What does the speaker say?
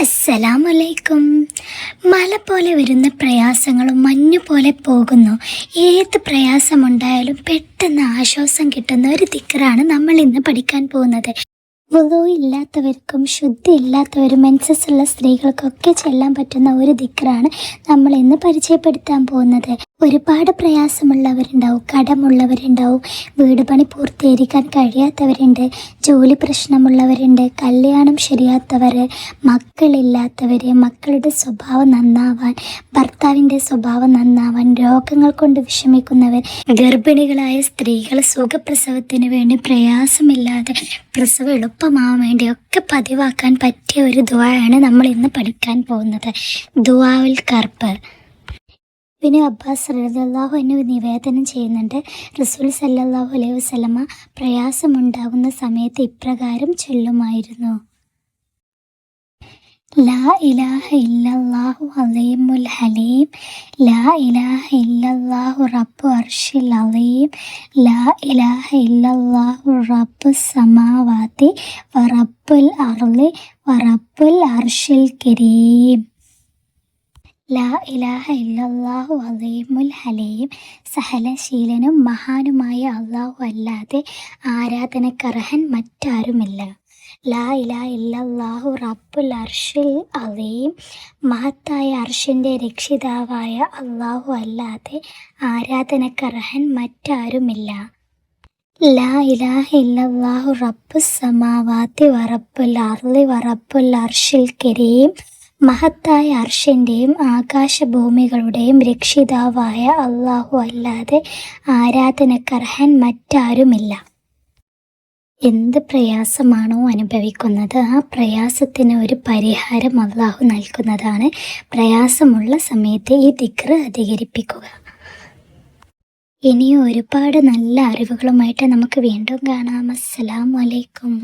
അസ്സലാമലൈക്കും. മല പോലെ വരുന്ന പ്രയാസങ്ങളും മഞ്ഞു പോലെ പോകുന്നു. ഏത് പ്രയാസമുണ്ടായാലും പെട്ടെന്ന് ആശ്വാസം കിട്ടുന്ന ഒരു ദിക്റാണ് നമ്മൾ ഇന്ന് പഠിക്കാൻ പോകുന്നത്. വുളൂ ഇല്ലാത്തവർക്കും ശുദ്ധി ഇല്ലാത്തവരും മെൻസസ് ഉള്ള സ്ത്രീകൾക്കൊക്കെ ചെല്ലാൻ പറ്റുന്ന ഒരു ദിക്റാണ് നമ്മൾ ഇന്ന് പരിചയപ്പെടുത്താൻ പോകുന്നത്. ഒരുപാട് പ്രയാസമുള്ളവരുണ്ടാവും, കടമുള്ളവരുണ്ടാവും, വീട് പണി പൂർത്തീകരിക്കാൻ കഴിയാത്തവരുണ്ട്, ജോലി പ്രശ്നമുള്ളവരുണ്ട്, കല്യാണം ശരിയാത്തവർ, മക്കളില്ലാത്തവർ, മക്കളുടെ സ്വഭാവം നന്നാവാൻ, ഭർത്താവിൻ്റെ സ്വഭാവം നന്നാവാൻ, രോഗങ്ങൾ കൊണ്ട് വിഷമിക്കുന്നവർ, ഗർഭിണികളായ സ്ത്രീകൾ സുഖപ്രസവത്തിന് വേണ്ടി പ്രയാസമില്ലാതെ പ്രസവം എളുപ്പമാവാൻ വേണ്ടിയൊക്കെ പതിവാക്കാൻ പറ്റിയ ഒരു ദുആയാണ് നമ്മൾ ഇന്ന് പഠിക്കാൻ പോകുന്നത്. ദുആഉൽ കർബ്. ഇബ്നു അബ്ബാസ് റളിയല്ലാഹു അൻഹു നിവേദനം ചെയ്യുന്നുണ്ട്, റസൂൽ സല്ലല്ലാഹു അലൈഹി വസല്ലമ പ്രയാസമുണ്ടാകുന്ന സമയത്ത് ഇപ്രകാരം ചൊല്ലുമായിരുന്നു: ലാ ഇലാഹ ഇല്ലല്ലാഹു അലീമുൽ ഹലീം, ലാ ഇലാഹ ഇല്ലല്ലാഹു റബ്ബു അർശിൽ അലീം, ലാ ഇലാഹ ഇല്ലല്ലാഹു റബ്ബുസ് സമാവാതി വറബ്ബുൽ അർളി വറബ്ബുൽ അർശിൽ കരീം. ലാ ഇലാഹ ഇല്ലല്ലാഹു അലീമുൽ ഹലീം. സഹനശീലനും മഹാനുമായ അള്ളാഹു അല്ലാതെ ആരാധനക്കർഹൻ മറ്റാരുമില്ല. ലാ ഇലാഹ ഇല്ലല്ലാഹു റബ്ബുൽ അർശിൽ അലീം. മഹത്തായ അർശിൻ്റെ രക്ഷിതാവായ അള്ളാഹു അല്ലാതെ ആരാധനക്കർഹൻ മറ്റാരുമില്ല. ലാ ഇലാഹ ഇല്ലല്ലാഹു റബ്ബുസ് സമാവാതി വറബ്ബുൽ അർളി വറബ്ബുൽ അർശിൽ കരീം. മഹത്തായ അർശിൻ്റെയും ആകാശഭൂമികളുടെയും രക്ഷിതാവായ അള്ളാഹു അല്ലാതെ ആരാധനക്കർഹൻ മറ്റാരുമില്ല. എന്ത് പ്രയാസമാണോ അനുഭവിക്കുന്നത് ആ പ്രയാസത്തിന് ഒരു പരിഹാരം അള്ളാഹു നൽകുന്നതാണ്. പ്രയാസമുള്ള സമയത്ത് ഈ ദിക്ർ അധികരിപ്പിക്കുക. ഇനിയും ഒരുപാട് നല്ല അറിവുകളുമായിട്ട് നമുക്ക് വീണ്ടും കാണാം. അസ്സലാമു അലൈക്കും.